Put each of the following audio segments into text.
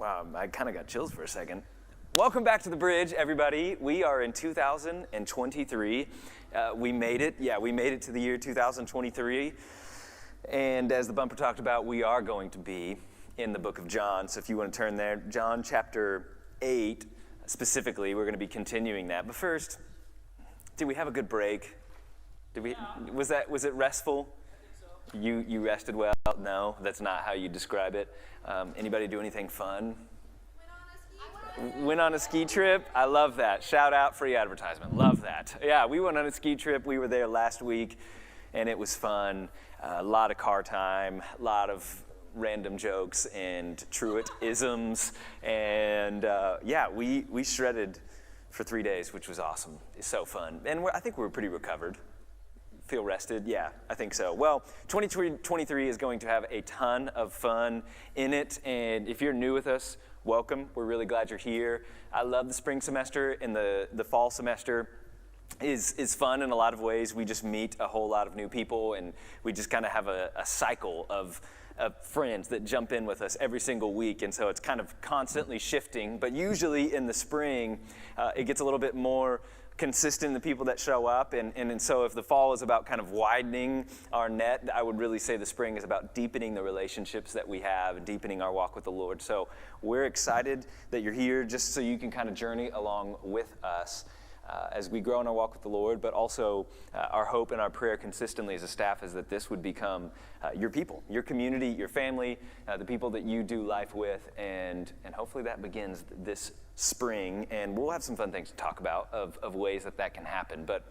Wow, I kind of got chills for a second. Welcome back to the bridge, everybody. We are in 2023. We made it. Yeah, we made it to the year 2023. And as the bumper talked about, we are going to be in the book of John. So if you want to turn there, John chapter 8, specifically, we're going to be continuing that. But first, did we have a good break? Did we? Yeah. Was it restful? I think so. You rested well? No, that's not how you describe it. Anybody do anything fun? Went on a ski trip. I love that. Shout out, free advertisement. Love that. Yeah, we went on a ski trip. We were there last week, and it was fun. A lot of car time, a lot of random jokes and truisms, and we shredded for 3 days, which was awesome. It's so fun, and I think we were pretty recovered. Feel rested? Yeah, I think so. Well, 2023 is going to have a ton of fun in it, and if you're new with us, welcome. We're really glad you're here. I love the spring semester, and the fall semester is fun in a lot of ways. We just meet a whole lot of new people, and we just kind of have a cycle of friends that jump in with us every single week, and so it's kind of constantly shifting, but usually in the spring, it gets a little bit more consistent in the people that show up, and so if the fall is about kind of widening our net, I would really say the spring is about deepening the relationships that we have and deepening our walk with the Lord. So we're excited that you're here just so you can kind of journey along with us as we grow in our walk with the Lord, but also our hope and our prayer consistently as a staff is that this would become your people, your community, your family, the people that you do life with, and hopefully that begins this spring, and we'll have some fun things to talk about of ways that can happen, but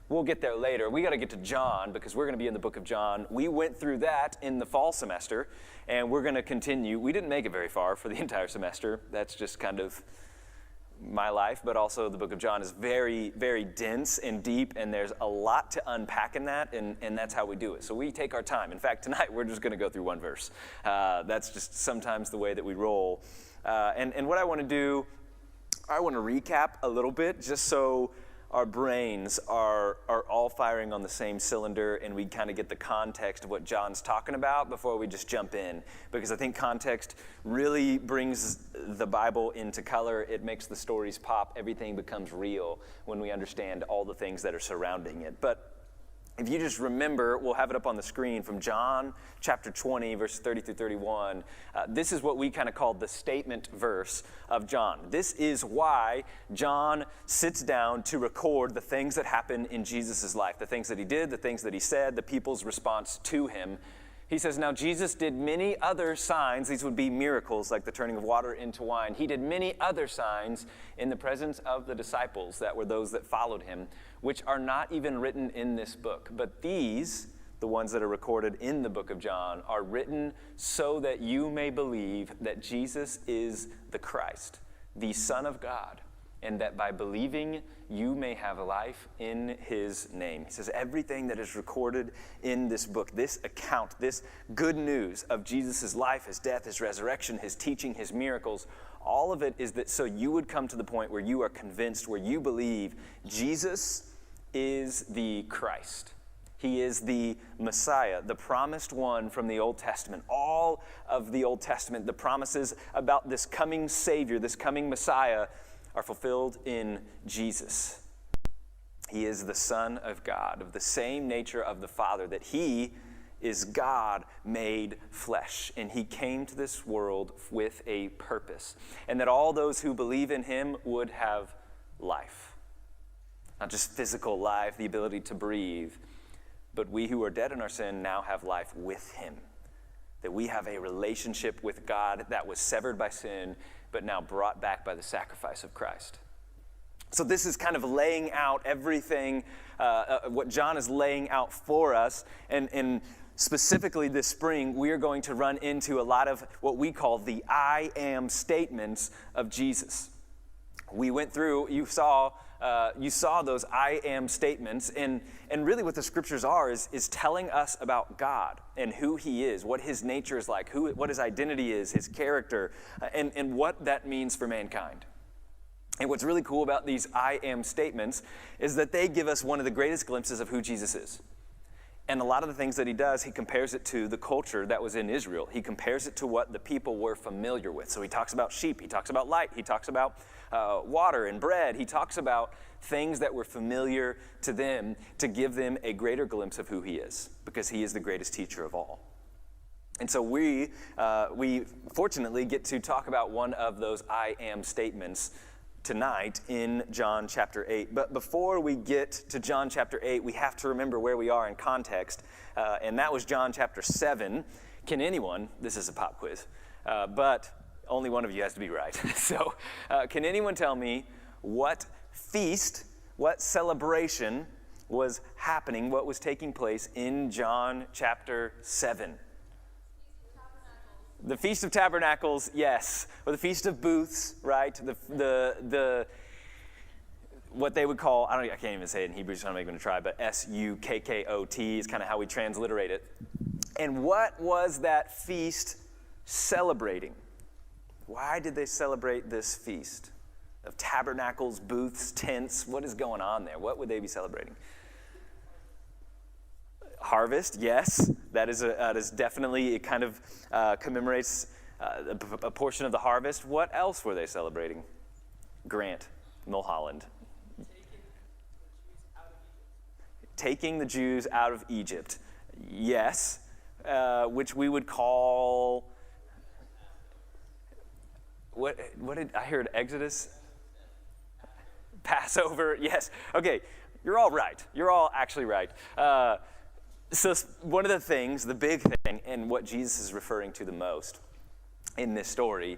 we'll get there later. We got to get to John because we're going to be in the book of John. We went through that in the fall semester, and we're going to continue. We didn't make it very far for the entire semester. That's just kind of my life, but also the book of John is very, very dense and deep, and there's a lot to unpack in that, and that's how we do it. So we take our time. In fact, tonight we're just going to go through one verse. That's just sometimes the way that we roll. And what I want to do, I want to recap a little bit just so our brains are all firing on the same cylinder and we kind of get the context of what John's talking about before we just jump in. Because I think context really brings the Bible into color. It makes the stories pop. Everything becomes real when we understand all the things that are surrounding it. But if you just remember, we'll have it up on the screen from John chapter 20, verses 30 through 31. This is what we kind of call the statement verse of John. This is why John sits down to record the things that happen in Jesus' life, the things that he did, the things that he said, the people's response to him. He says, now Jesus did many other signs. These would be miracles like the turning of water into wine. He did many other signs in the presence of the disciples that were those that followed him, which are not even written in this book. But these, the ones that are recorded in the book of John, are written so that you may believe that Jesus is the Christ, the Son of God, and that by believing you may have life in his name. He says everything that is recorded in this book, this account, this good news of Jesus' life, his death, his resurrection, his teaching, his miracles, all of it is that so you would come to the point where you are convinced, where you believe Jesus is the Christ. He is the Messiah, the promised one from the Old Testament. All of the Old Testament, the promises about this coming Savior, this coming Messiah, are fulfilled in Jesus. He is the Son of God, of the same nature of the Father, that he is God made flesh, and he came to this world with a purpose, and that all those who believe in him would have life. Not just physical life, the ability to breathe, but we who are dead in our sin now have life with him. That we have a relationship with God that was severed by sin, but now brought back by the sacrifice of Christ. So this is kind of laying out everything, what John is laying out for us, and specifically this spring, we are going to run into a lot of what we call the I am statements of Jesus. We went through, you saw those I am statements, and really what the scriptures are is telling us about God and who he is, what his nature is like, what his identity is, his character, and what that means for mankind. And what's really cool about these I am statements is that they give us one of the greatest glimpses of who Jesus is. And a lot of the things that he does, he compares it to the culture that was in Israel. He compares it to what the people were familiar with. So he talks about sheep, he talks about light, he talks about water and bread. He talks about things that were familiar to them to give them a greater glimpse of who he is, because he is the greatest teacher of all. And so we fortunately get to talk about one of those I am statements tonight in John chapter 8. But before we get to John chapter 8, we have to remember where we are in context. And that was John chapter 7. Can anyone, this is a pop quiz, but only one of you has to be right. So can anyone tell me what feast, what celebration was happening, what was taking place in John chapter 7? The Feast of Tabernacles, yes. Or the Feast of Booths, right? The what they would call, I can't even say it in Hebrew, so I'm not going to try, but S-U-K-K-O-T is kind of how we transliterate it. And what was that feast celebrating? Why did they celebrate this feast of tabernacles, booths, tents? What is going on there? What would they be celebrating? Harvest, yes, that is definitely, it kind of commemorates a portion of the harvest. What else were they celebrating? Grant, Mulholland. Taking the Jews out of Egypt, yes, which we would call, what did I heard? Exodus? Passover, yes. Okay, you're all right. You're all actually right. So one of the things, the big thing, and what Jesus is referring to the most in this story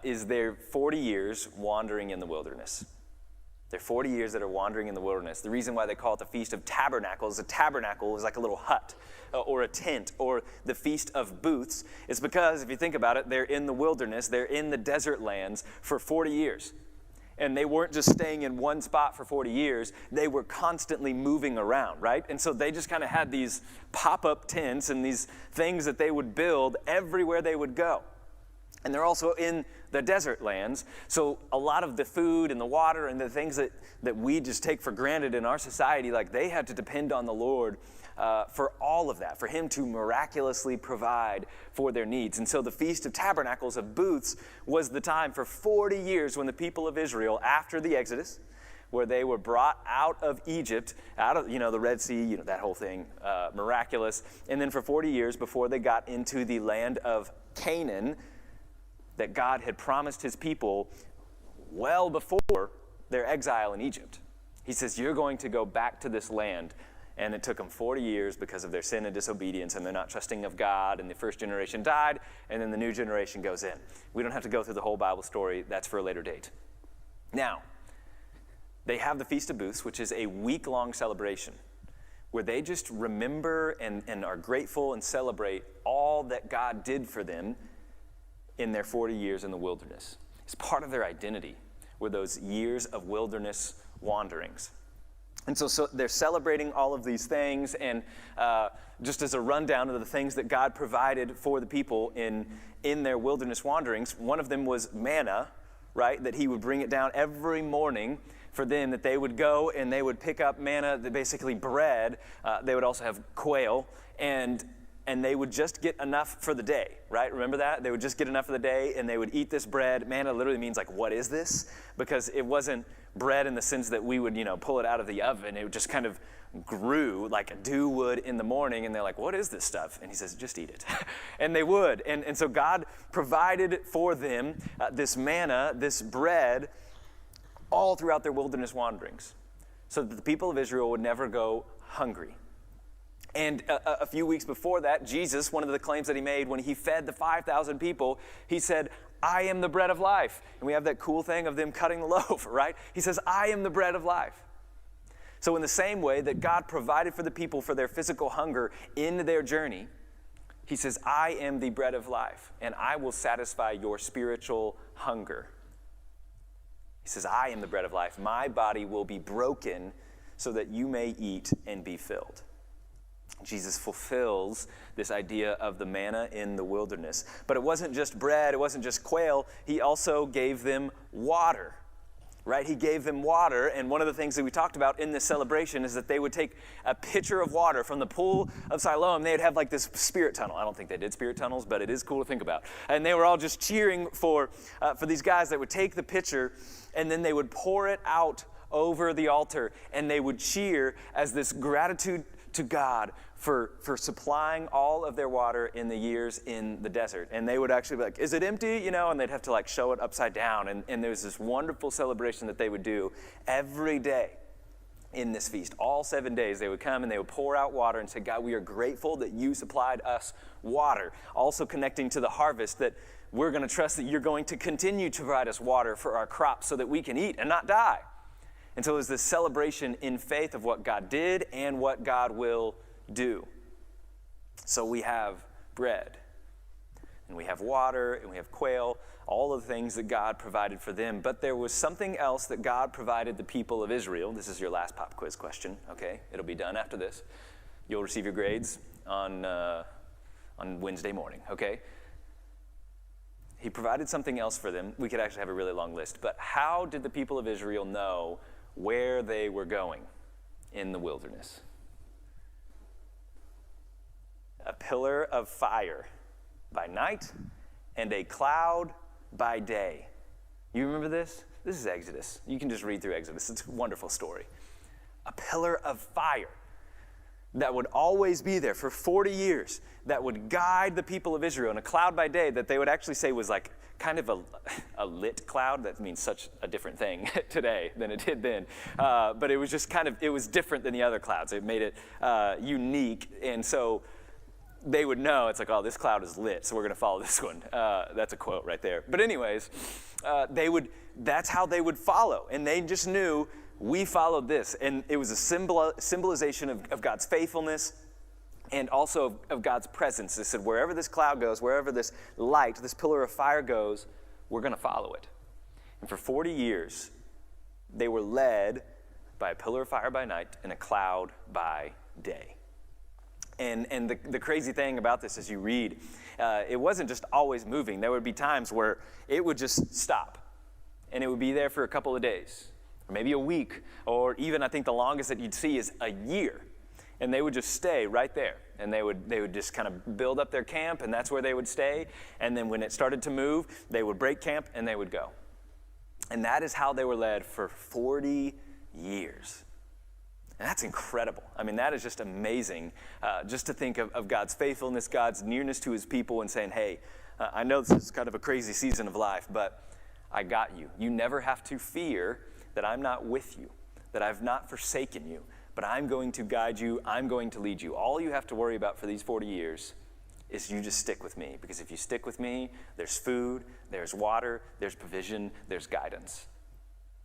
is their 40 years wandering in the wilderness. They're 40 years that are wandering in the wilderness. The reason why they call it the Feast of Tabernacles, a tabernacle is like a little hut or a tent, or the Feast of Booths, is because, if you think about it, they're in the wilderness, they're in the desert lands for 40 years. And they weren't just staying in one spot for 40 years. They were constantly moving around, right? And so they just kind of had these pop-up tents and these things that they would build everywhere they would go. And they're also in the desert lands. So a lot of the food and the water and the things that we just take for granted in our society, like they had to depend on the Lord for all of that, for him to miraculously provide for their needs. And so the Feast of Tabernacles, of Booths, was the time for 40 years when the people of Israel, after the Exodus, where they were brought out of Egypt, out of, the Red Sea, that whole thing, miraculous. And then for 40 years before they got into the land of Canaan, that God had promised his people well before their exile in Egypt. He says, you're going to go back to this land. And it took them 40 years because of their sin and disobedience, and they're not trusting of God, and the first generation died, and then the new generation goes in. We don't have to go through the whole Bible story. That's for a later date. Now, they have the Feast of Booths, which is a week-long celebration where they just remember and are grateful and celebrate all that God did for them in their 40 years in the wilderness. It's part of their identity, were those years of wilderness wanderings. And so they're celebrating all of these things, and just as a rundown of the things that God provided for the people in their wilderness wanderings, one of them was manna, right? That he would bring it down every morning for them, that they would go and they would pick up manna, basically bread. They would also have quail, and they would just get enough for the day, right? Remember that? They would just get enough for the day, and they would eat this bread. Manna literally means like, what is this? Because it wasn't bread in the sense that we would, pull it out of the oven. It just kind of grew like a dew would in the morning, and they're like, what is this stuff? And he says, just eat it. And they would. And so God provided for them this manna, this bread, all throughout their wilderness wanderings, so that the people of Israel would never go hungry. And a few weeks before that, Jesus, one of the claims that he made when he fed the 5,000 people, he said, I am the bread of life. And we have that cool thing of them cutting the loaf, right? He says, I am the bread of life. So in the same way that God provided for the people for their physical hunger in their journey, he says, I am the bread of life, and I will satisfy your spiritual hunger. He says, I am the bread of life. My body will be broken so that you may eat and be filled. Jesus fulfills this idea of the manna in the wilderness. But it wasn't just bread, it wasn't just quail. He also gave them water. right? He gave them water, and one of the things that we talked about in this celebration is that they would take a pitcher of water from the pool of Siloam. They'd have like this spirit tunnel. I don't think they did spirit tunnels, but it is cool to think about. And they were all just cheering for these guys that would take the pitcher, and then they would pour it out over the altar, and they would cheer as this gratitude to God for supplying all of their water in the years in the desert. And they would actually be like, is it empty? And they'd have to like show it upside down. And there was this wonderful celebration that they would do every day in this feast. All 7 days they would come and they would pour out water and say, God, we are grateful that you supplied us water. Also connecting to the harvest, that we're going to trust that you're going to continue to provide us water for our crops so that we can eat and not die. And so it was this celebration in faith of what God did and what God will do. So we have bread, and we have water, and we have quail, all of the things that God provided for them. But there was something else that God provided the people of Israel. This is your last pop quiz question, okay? It'll be done after this. You'll receive your grades on Wednesday morning, okay? He provided something else for them. We could actually have a really long list. But how did the people of Israel know where they were going in the wilderness? A pillar of fire by night and a cloud by day. You remember this? This is Exodus. You can just read through Exodus. It's a wonderful story. A pillar of fire that would always be there for 40 years, that would guide the people of Israel, and a cloud by day that they would actually say was like kind of a lit cloud. That means such a different thing today than it did then. But it was just it was different than the other clouds. It made it unique. And so they would know, it's like, oh, this cloud is lit, so we're going to follow this one. That's a quote right there. But anyways, that's how they would follow. And they just knew, we followed this. And it was a symbolization of God's faithfulness and also of God's presence. They said, wherever this cloud goes, wherever this light, this pillar of fire goes, we're going to follow it. And for 40 years, they were led by a pillar of fire by night and a cloud by day. And the crazy thing about this, as you read, it wasn't just always moving. There would be times where it would just stop, and it would be there for a couple of days, or maybe a week, or even I think the longest that you'd see is a year. And they would just stay right there, and they would just kind of build up their camp, and that's where they would stay. And then when it started to move, they would break camp and they would go. And that is how they were led for 40 years. And that's incredible. I mean, that is just amazing, just to think of God's faithfulness, God's nearness to his people, and saying, hey, I know this is kind of a crazy season of life, but I got you. You never have to fear that I'm not with you, that I've not forsaken you, but I'm going to guide you, I'm going to lead you. All you have to worry about for these 40 years is you just stick with me, because if you stick with me, there's food, there's water, there's provision, there's guidance.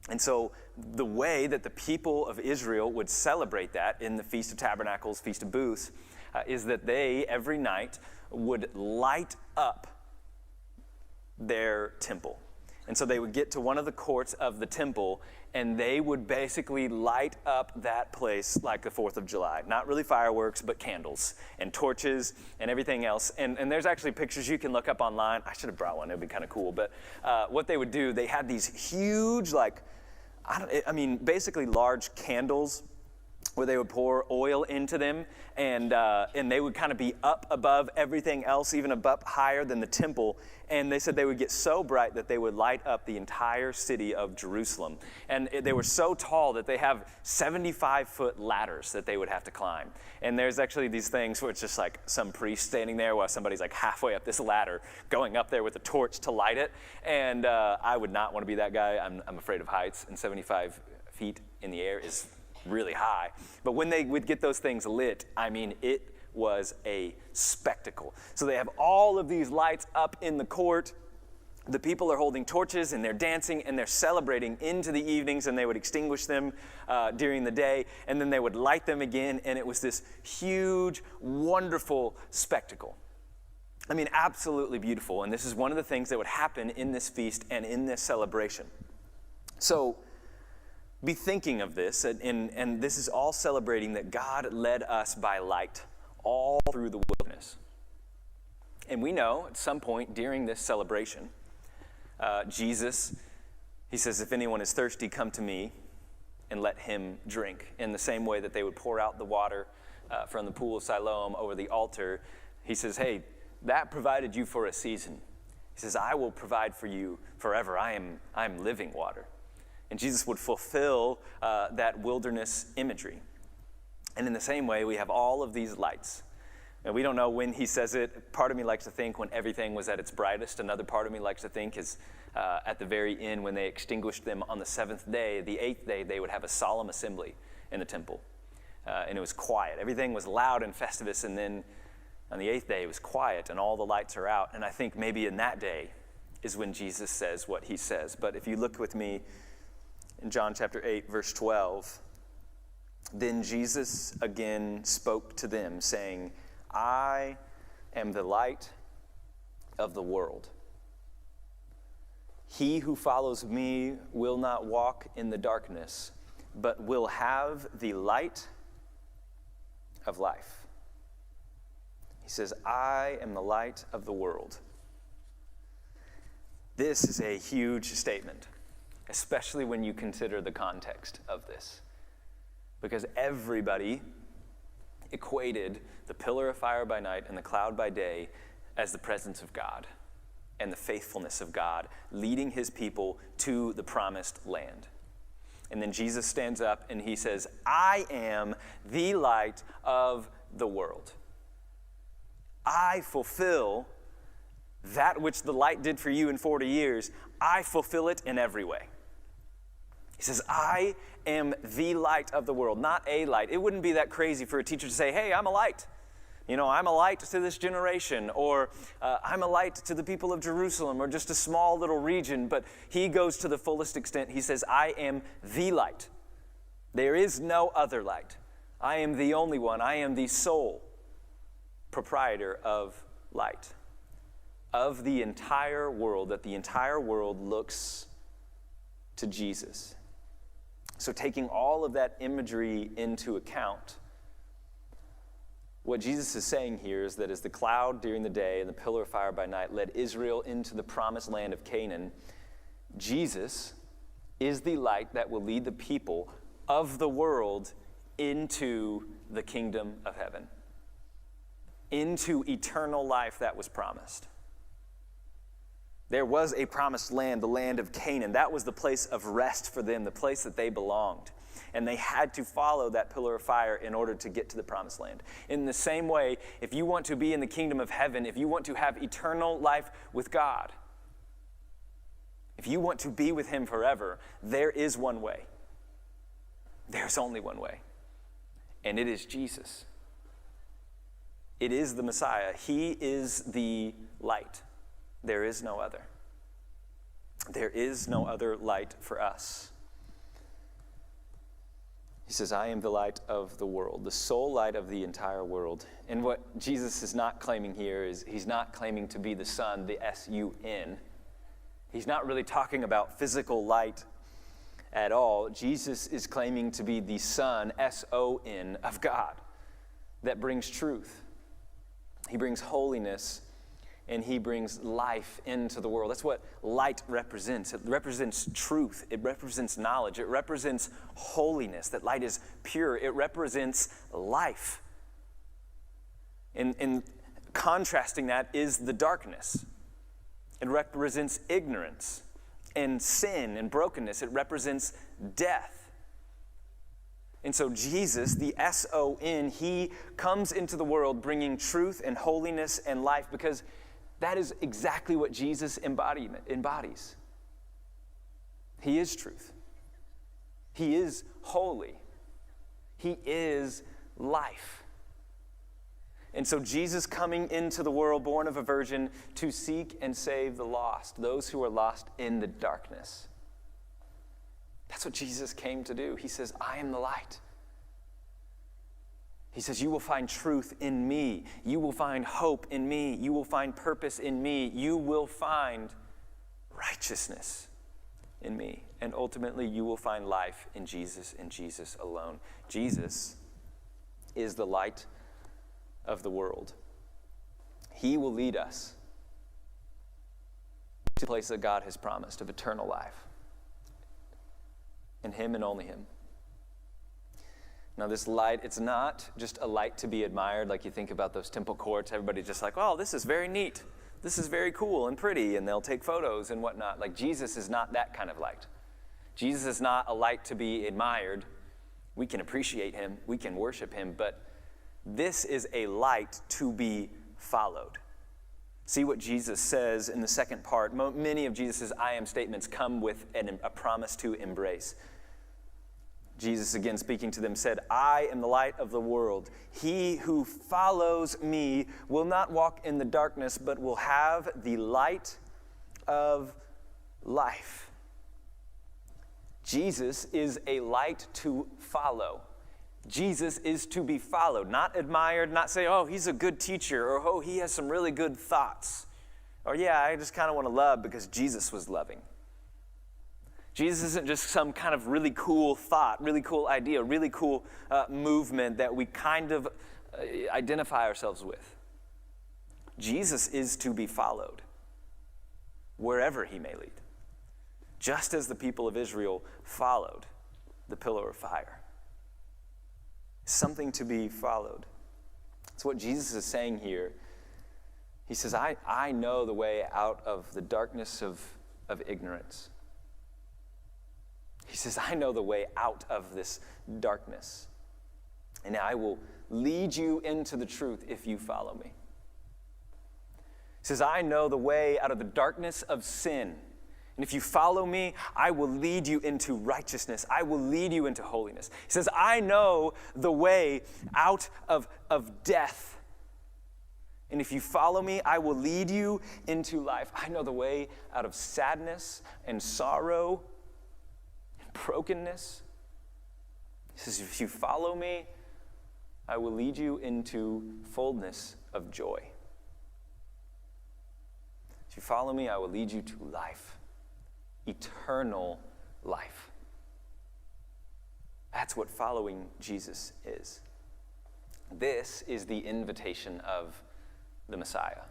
And so the way that the people of Israel would celebrate that in the Feast of Tabernacles, Feast of Booths, is that they, every night, would light up their temple. And so they would get to one of the courts of the temple, and they would basically light up that place like the 4th of July. Not really fireworks, but candles and torches and everything else. And there's actually pictures you can look up online. I should have brought one. It would be kind of cool. But what they would do, they had these huge, basically large candles where they would pour oil into them, and they would kind of be up above everything else, even up higher than the temple. And they said they would get so bright that they would light up the entire city of Jerusalem. And they were so tall that they have 75-foot ladders that they would have to climb. And there's actually these things where it's just like some priest standing there while somebody's like halfway up this ladder, going up there with a torch to light it. And I would not want to be that guy. I'm afraid of heights, and 75 feet in the air is really high. But when they would get those things lit, I mean, it was a spectacle. So they have all of these lights up in the court. The people are holding torches, and they're dancing, and they're celebrating into the evenings, and they would extinguish them during the day, and then they would light them again, and it was this huge, wonderful spectacle. I mean, absolutely beautiful. And this is one of the things that would happen in this feast and in this celebration. So be thinking of this, and this is all celebrating that God led us by light all through the wilderness. And we know at some point during this celebration, Jesus He says, if anyone is thirsty, come to me and let him drink. In the same way that they would pour out the water from the pool of Siloam over the altar, he says, hey, that provided you for a season. He says, I will provide for you forever. I am living water. And Jesus would fulfill that wilderness imagery. And in the same way, we have all of these lights. And we don't know when he says it. Part of me likes to think when everything was at its brightest. Another part of me likes to think is at the very end when they extinguished them on the seventh day. The eighth day, they would have a solemn assembly in the temple. And it was quiet. Everything was loud and festivus. And then on the eighth day, it was quiet and all the lights are out. And I think maybe in that day is when Jesus says what he says. But if you look with me in John chapter 8, verse 12, then Jesus again spoke to them, saying, I am the light of the world. He who follows me will not walk in the darkness, but will have the light of life. He says, I am the light of the world. This is a huge statement, especially when you consider the context of this. Because everybody equated the pillar of fire by night and the cloud by day as the presence of God and the faithfulness of God, leading his people to the promised land. And then Jesus stands up and he says, I am the light of the world. I fulfill that which the light did for you in 40 years. I fulfill it in every way. He says, I am the light of the world, not a light. It wouldn't be that crazy for a teacher to say, hey, I'm a light. You know, I'm a light to this generation, or I'm a light to the people of Jerusalem, or just a small little region. But he goes to the fullest extent. He says, I am the light. There is no other light. I am the only one. I am the sole proprietor of light, of the entire world, that the entire world looks to Jesus. So taking all of that imagery into account, what Jesus is saying here is that as the cloud during the day and the pillar of fire by night led Israel into the promised land of Canaan, Jesus is the light that will lead the people of the world into the kingdom of heaven, into eternal life that was promised. There was a promised land, the land of Canaan. That was the place of rest for them, the place that they belonged. And they had to follow that pillar of fire in order to get to the promised land. In the same way, if you want to be in the kingdom of heaven, if you want to have eternal life with God, if you want to be with him forever, there is one way. There's only one way. And it is Jesus. It is the Messiah. He is the light. There is no other. There is no other light for us. He says, I am the light of the world, the sole light of the entire world. And what Jesus is not claiming here is he's not claiming to be the sun, the S-U-N. He's not really talking about physical light at all. Jesus is claiming to be the Son, S-O-N, of God, that brings truth. He brings holiness, and he brings life into the world. That's what light represents. It represents truth. It represents knowledge. It represents holiness, that light is pure. It represents life. And contrasting that is the darkness. It represents ignorance and sin and brokenness. It represents death. And so Jesus, the S-O-N, he comes into the world bringing truth and holiness and life, because that is exactly what Jesus embodies. He is truth. He is holy. He is life. And so Jesus coming into the world, born of a virgin, to seek and save the lost, those who are lost in the darkness. That's what Jesus came to do. He says, I am the light. He says, you will find truth in me. You will find hope in me. You will find purpose in me. You will find righteousness in me. And ultimately, you will find life in Jesus and Jesus alone. Jesus is the light of the world. He will lead us to the place that God has promised of eternal life. and him and only him. Now this light, it's not just a light to be admired like you think about those temple courts. Everybody's just like, oh, this is very neat. This is very cool and pretty, and they'll take photos and whatnot. Like Jesus is not that kind of light. Jesus is not a light to be admired. We can appreciate him. We can worship him, but this is a light to be followed. See what Jesus says in the second part. Many of Jesus' I am statements come with a promise to embrace. Jesus, again speaking to them, said, I am the light of the world. He who follows me will not walk in the darkness, but will have the light of life. Jesus is a light to follow. Jesus is to be followed, not admired, not say, oh, he's a good teacher, or oh, he has some really good thoughts. Or yeah, I just kind of want to love because Jesus was loving. Jesus isn't just some kind of really cool thought, really cool idea, really cool movement that we kind of identify ourselves with. Jesus is to be followed wherever he may lead, just as the people of Israel followed the pillar of fire. Something to be followed. It's what Jesus is saying here. He says, I know the way out of the darkness of ignorance. He says, I know the way out of this darkness. And I will lead you into the truth if you follow me. He says, I know the way out of the darkness of sin. And if you follow me, I will lead you into righteousness. I will lead you into holiness. He says, I know the way out of death. And if you follow me, I will lead you into life. I know the way out of sadness and sorrow and brokenness. He says, if you follow me, I will lead you into fullness of joy. If you follow me, I will lead you to life. Eternal life. That's what following Jesus is. This is the invitation of the Messiah.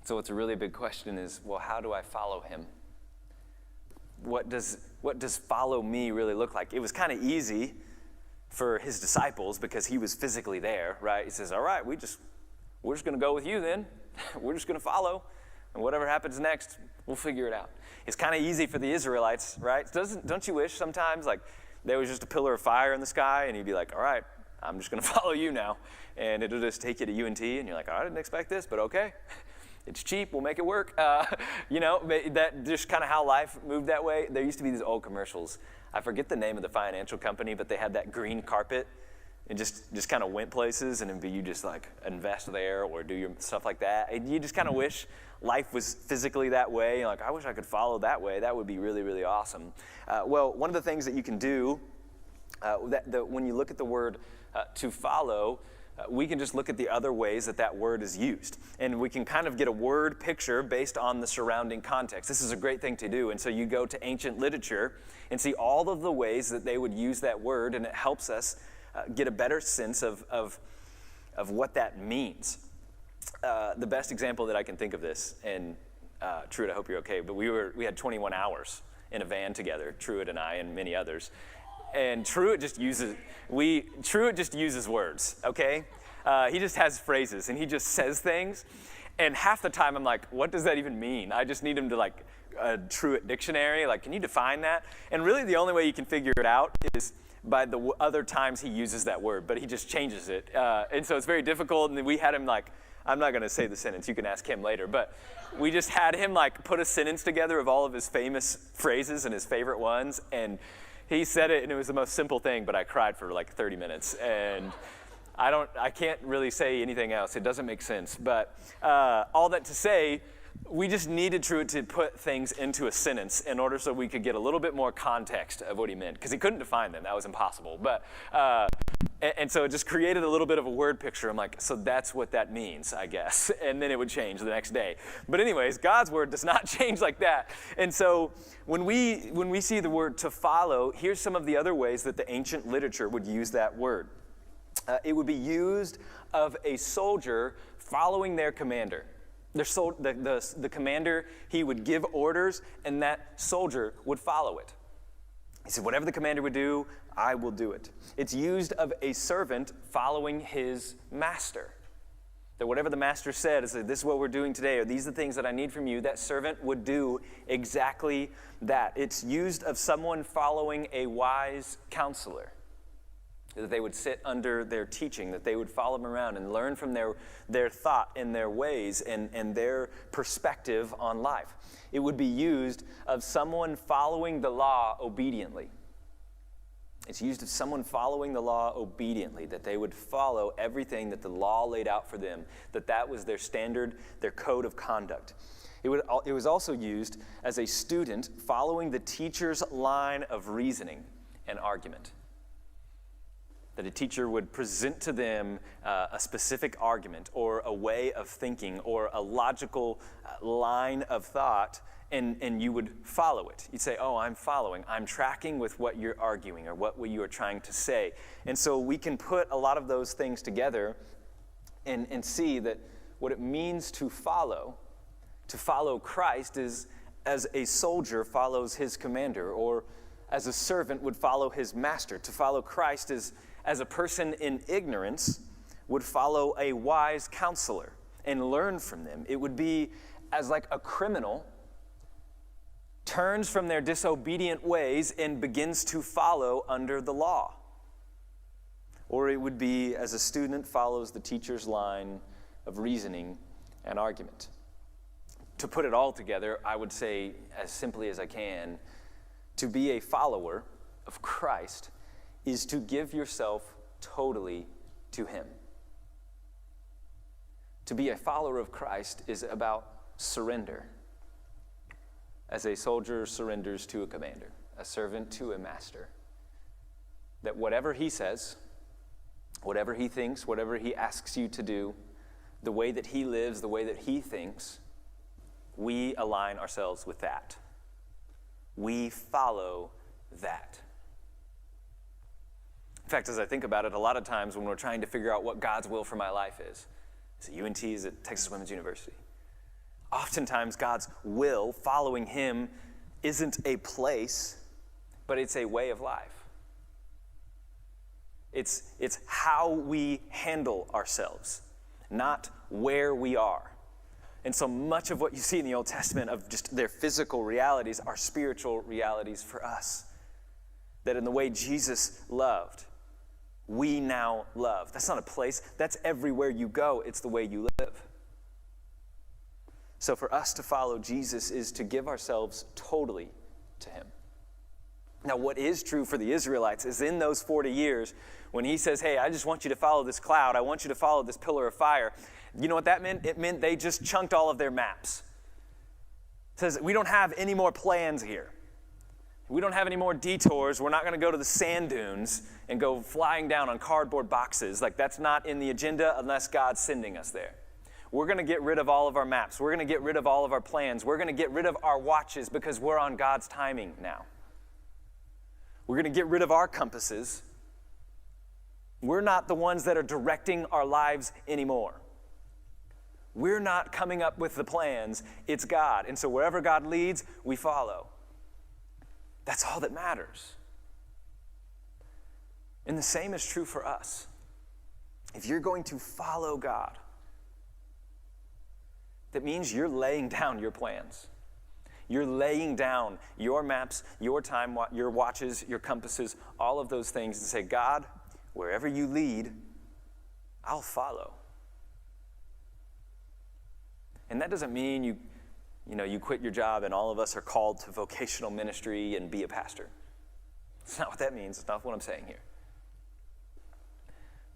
So it's a really big question is, well, how do I follow him? What does follow me really look like? It was kind of easy for his disciples because he was physically there, right? He says, all right, we're just going to go with you then. We're just going to follow. And whatever happens next, we'll figure it out. It's kind of easy for the Israelites, right? Don't you wish sometimes like there was just a pillar of fire in the sky and you'd be like, all right, I'm just going to follow you now. And it'll just take you to UNT and you're like, oh, I didn't expect this, but okay. It's cheap, we'll make it work. That just kind of how life moved that way. There used to be these old commercials. I forget the name of the financial company, but they had that green carpet. It just kind of went places, and you just like invest there or do your stuff like that. And you just kind of wish life was physically that way. You're like, I wish I could follow that way. That would be really, really awesome. Well, one of the things that you can do, when you look at the word to follow, we can just look at the other ways that word is used. And we can kind of get a word picture based on the surrounding context. This is a great thing to do. And so you go to ancient literature and see all of the ways that they would use that word, and it helps us get a better sense of what that means. The best example that I can think of this, and Truett, I hope you're okay, but we had 21 hours in a van together, Truett and I and many others. And Truett just uses words, okay? He just has phrases, and he just says things. And half the time I'm like, what does that even mean? I just need him to like a Truett dictionary. Like, can you define that? And really the only way you can figure it out is by the other times he uses that word, but he just changes it. And so it's very difficult, and we had him like, I'm not going to say the sentence, you can ask him later, but we just had him like put a sentence together of all of his famous phrases and his favorite ones, and he said it, and it was the most simple thing, but I cried for like 30 minutes, and I can't really say anything else. It doesn't make sense, but all that to say, we just needed Truett to put things into a sentence in order so we could get a little bit more context of what he meant, because he couldn't define them. That was impossible. But and so it just created a little bit of a word picture. I'm like, so that's what that means, I guess. And then it would change the next day. But anyways, God's word does not change like that. And so when we see the word to follow, here's some of the other ways that the ancient literature would use that word. It would be used of a soldier following their commander. The commander, he would give orders, and that soldier would follow it. He said, whatever the commander would do, I will do it. It's used of a servant following his master. That whatever the master said, is that this is what we're doing today, or these are the things that I need from you, that servant would do exactly that. It's used of someone following a wise counselor. That they would sit under their teaching, that they would follow them around and learn from their thought and their ways and their perspective on life. It would be used of someone following the law obediently. It's used of someone following the law obediently, that they would follow everything that the law laid out for them, that was their standard, their code of conduct. It was also used as a student following the teacher's line of reasoning and argument. That a teacher would present to them a specific argument or a way of thinking or a logical line of thought, and you would follow it. You'd say, oh, I'm following. I'm tracking with what you're arguing or what you are trying to say. And so we can put a lot of those things together and see that what it means to follow Christ is as a soldier follows his commander, or as a servant would follow his master. To follow Christ is as a person in ignorance would follow a wise counselor and learn from them. It would be as like a criminal turns from their disobedient ways and begins to follow under the law. Or it would be as a student follows the teacher's line of reasoning and argument. To put it all together, I would say as simply as I can, to be a follower of Christ is to give yourself totally to him. To be a follower of Christ is about surrender. As a soldier surrenders to a commander, a servant to a master. That whatever he says, whatever he thinks, whatever he asks you to do, the way that he lives, the way that he thinks, we align ourselves with that. We follow that. In fact, as I think about it, a lot of times when we're trying to figure out what God's will for my life is it UNT, is it Texas Women's University? Oftentimes God's will, following him, isn't a place, but it's a way of life. It's how we handle ourselves, not where we are. And so much of what you see in the Old Testament of just their physical realities are spiritual realities for us. That in the way Jesus loved, we now love. That's not a place. That's everywhere you go. It's the way you live. So for us to follow Jesus is to give ourselves totally to him. Now, what is true for the Israelites is in those 40 years, when he says, hey, I just want you to follow this cloud, I want you to follow this pillar of fire, you know what that meant? It meant they just chunked all of their maps. It says, we don't have any more plans here. We don't have any more detours. We're not going to go to the sand dunes and go flying down on cardboard boxes. Like, that's not in the agenda unless God's sending us there. We're going to get rid of all of our maps. We're going to get rid of all of our plans. We're going to get rid of our watches because we're on God's timing now. We're going to get rid of our compasses. We're not the ones that are directing our lives anymore. We're not coming up with the plans. It's God. And so wherever God leads, we follow. That's all that matters. And the same is true for us. If you're going to follow God, that means you're laying down your plans. You're laying down your maps, your time, your watches, your compasses, all of those things, and say, God, wherever you lead, I'll follow. And that doesn't mean you quit your job and all of us are called to vocational ministry and be a pastor. It's not what that means. It's not what I'm saying here.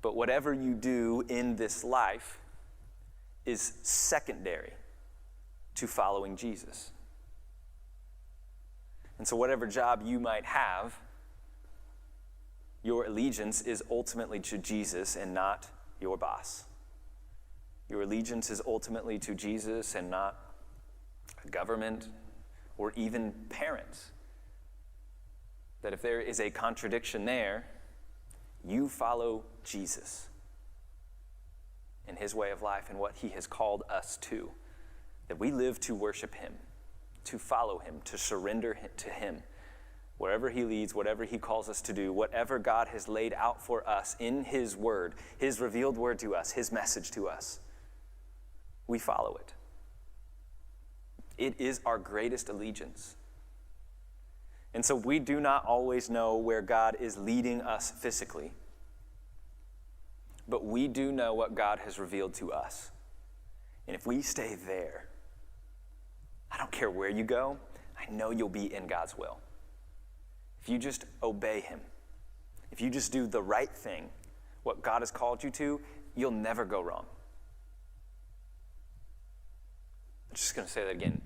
But whatever you do in this life is secondary to following Jesus. And so whatever job you might have, your allegiance is ultimately to Jesus and not your boss. Your allegiance is ultimately to Jesus and not a government or even parents. That if there is a contradiction there, you follow Jesus and his way of life and what he has called us to. That we live to worship him, to follow him, to surrender to him. wherever he leads, whatever he calls us to do, whatever God has laid out for us in his word, his revealed word to us, his message to us, we follow it. It is our greatest allegiance. And so we do not always know where God is leading us physically, but we do know what God has revealed to us. And if we stay there, I don't care where you go, I know you'll be in God's will. If you just obey him, if you just do the right thing, what God has called you to, you'll never go wrong. I'm just going to say that again.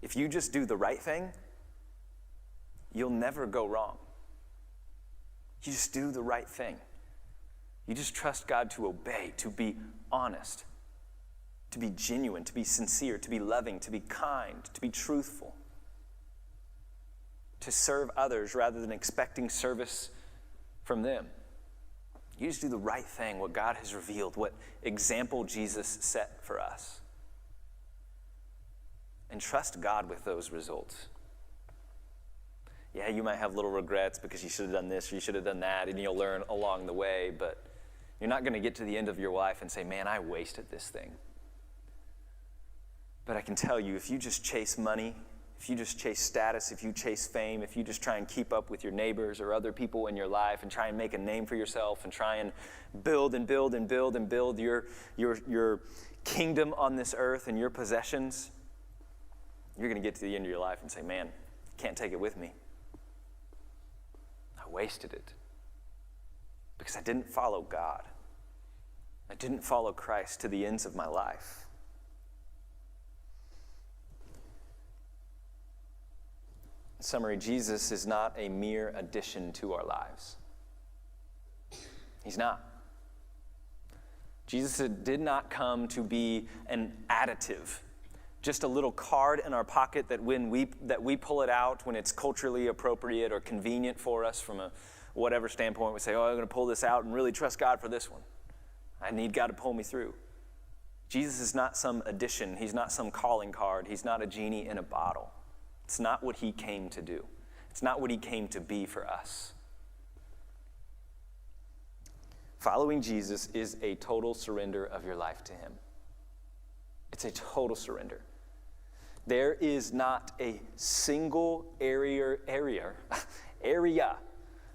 If you just do the right thing, you'll never go wrong. You just do the right thing. You just trust God to obey, to be honest, to be genuine, to be sincere, to be loving, to be kind, to be truthful, to serve others rather than expecting service from them. You just do the right thing, what God has revealed, what example Jesus set for us. And trust God with those results. Yeah, you might have little regrets because you should have done this or you should have done that, and you'll learn along the way, but you're not going to get to the end of your life and say, man, I wasted this thing. But I can tell you, if you just chase money, if you just chase status, if you chase fame, if you just try and keep up with your neighbors or other people in your life and try and make a name for yourself and try and build and build and build and build your kingdom on this earth and your possessions, you're going to get to the end of your life and say, man, can't take it with me. I wasted it because I didn't follow God. I didn't follow Christ to the ends of my life. In summary, Jesus is not a mere addition to our lives. He's not. Jesus did not come to be an additive, just a little card in our pocket that when we pull it out when it's culturally appropriate or convenient for us from a whatever standpoint, we say, oh, I'm going to pull this out and really trust God for this one. I need God to pull me through. Jesus is not some addition. He's not some calling card. He's not a genie in a bottle. It's not what he came to do. It's not what he came to be for us. Following Jesus is a total surrender of your life to him. It's a total surrender. There is not a single area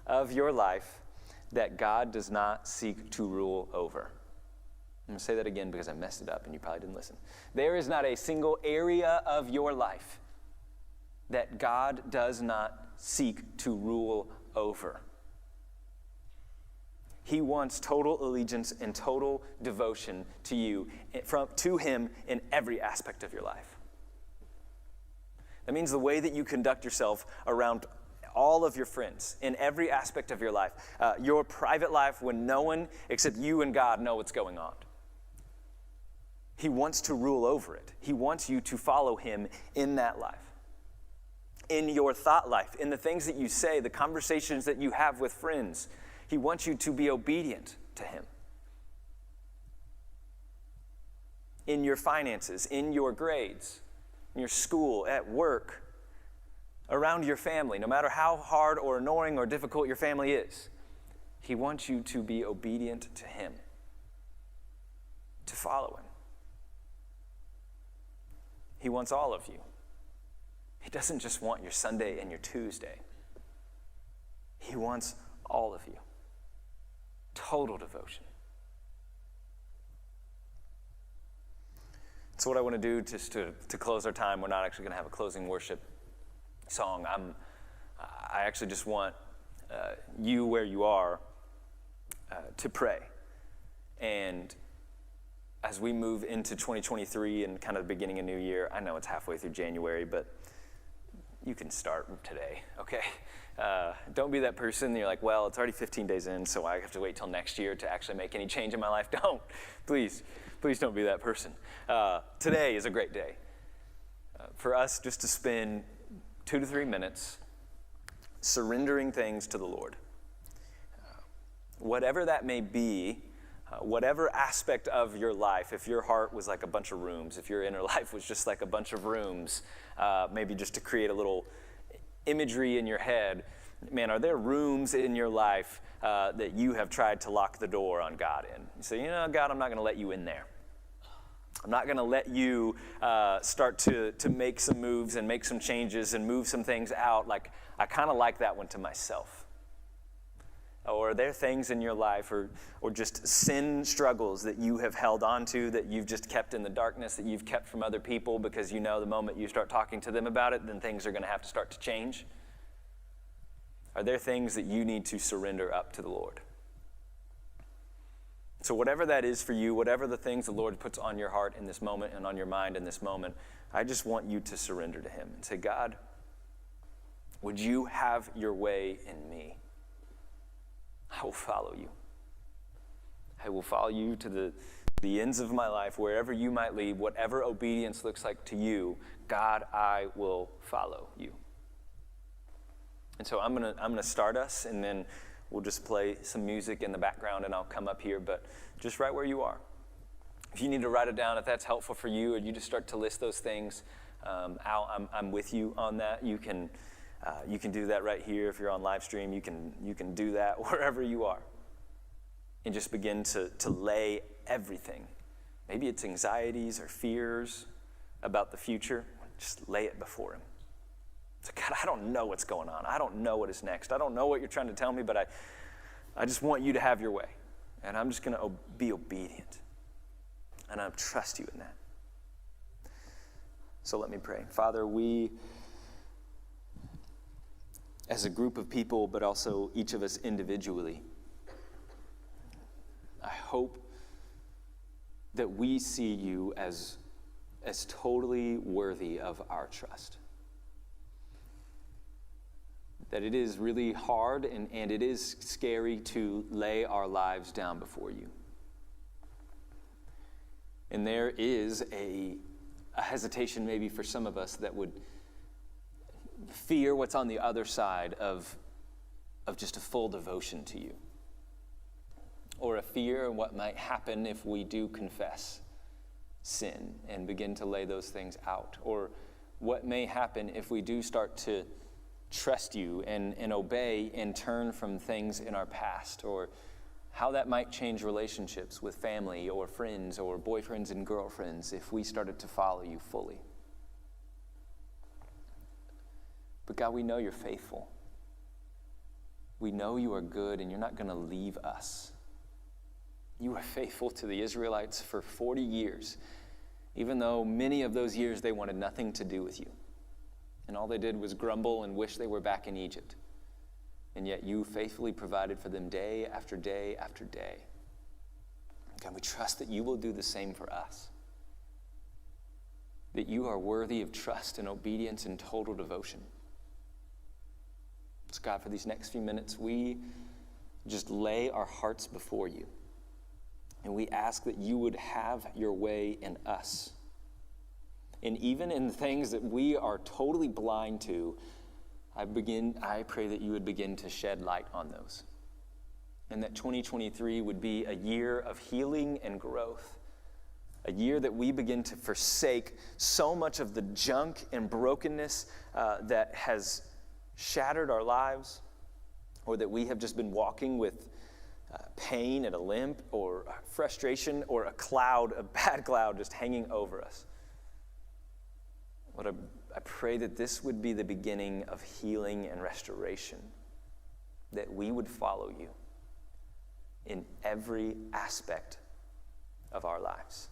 of your life that God does not seek to rule over. I'm going to say that again because I messed it up and you probably didn't listen. There is not a single area of your life that God does not seek to rule over. He wants total allegiance and total devotion to you, to him in every aspect of your life. That means the way that you conduct yourself around all of your friends, in every aspect of your life, your private life when no one except you and God know what's going on. He wants to rule over it. He wants you to follow him in that life. In your thought life, in the things that you say, the conversations that you have with friends, he wants you to be obedient to him. In your finances, in your grades, in your school, at work, around your family, no matter how hard or annoying or difficult your family is, he wants you to be obedient to him, to follow him. He wants all of you. He doesn't just want your Sunday and your Tuesday. He wants all of you. Total devotion. So what I want to do just to close our time, we're not actually going to have a closing worship song. I actually just want you where you are to pray. And as we move into 2023 and kind of the beginning of New Year, I know it's halfway through January, but you can start today, okay? Don't be that person. You're like, well, it's already 15 days in, so I have to wait till next year to actually make any change in my life. Don't. Please don't be that person. Today is a great day for us just to spend 2 to 3 minutes surrendering things to the Lord. Whatever that may be, whatever aspect of your life, if your heart was like a bunch of rooms, if your inner life was just like a bunch of rooms, maybe just to create a little imagery in your head, man, are there rooms in your life that you have tried to lock the door on God in? You say, God, I'm not going to let you in there. I'm not going to let you start to make some moves and make some changes and move some things out. Like, I kind of like that one to myself. Or are there things in your life or just sin struggles that you have held on to, that you've just kept in the darkness, that you've kept from other people because you know the moment you start talking to them about it, then things are going to have to start to change? Are there things that you need to surrender up to the Lord? So whatever that is for you, whatever the things the Lord puts on your heart in this moment and on your mind in this moment, I just want you to surrender to him and say, God, would you have your way in me? I will follow you. I will follow you to the ends of my life, wherever you might lead, whatever obedience looks like to you. God, I will follow you. And so I'm gonna start us, and then we'll just play some music in the background, and I'll come up here, but just right where you are. If you need to write it down, if that's helpful for you, or you just start to list those things, Al, I'm with you on that. You can do that right here. If you're on live stream, you can do that wherever you are. And just begin to lay everything. Maybe it's anxieties or fears about the future. Just lay it before him. It's like, God, I don't know what's going on. I don't know what is next. I don't know what you're trying to tell me, but I just want you to have your way. And I'm just going to be obedient. And I trust you in that. So let me pray. Father, we, as a group of people, but also each of us individually, I hope that we see you as totally worthy of our trust. That it is really hard and it is scary to lay our lives down before you. And there is a hesitation maybe for some of us that would fear what's on the other side of just a full devotion to you. Or a fear of what might happen if we do confess sin and begin to lay those things out. Or what may happen if we do start to trust you and obey and turn from things in our past, or how that might change relationships with family or friends or boyfriends and girlfriends if we started to follow you fully. But God, we know you're faithful. We know you are good and you're not going to leave us. You were faithful to the Israelites for 40 years, even though many of those years they wanted nothing to do with you. And all they did was grumble and wish they were back in Egypt. And yet you faithfully provided for them day after day after day. God, we trust that you will do the same for us. That you are worthy of trust and obedience and total devotion. So God, for these next few minutes, we just lay our hearts before you. And we ask that you would have your way in us. And even in things that we are totally blind to, I pray that you would begin to shed light on those. And that 2023 would be a year of healing and growth. A year that we begin to forsake so much of the junk and brokenness that has shattered our lives, or that we have just been walking with pain and a limp or frustration or a bad cloud just hanging over us. Lord, I pray that this would be the beginning of healing and restoration, that we would follow you in every aspect of our lives.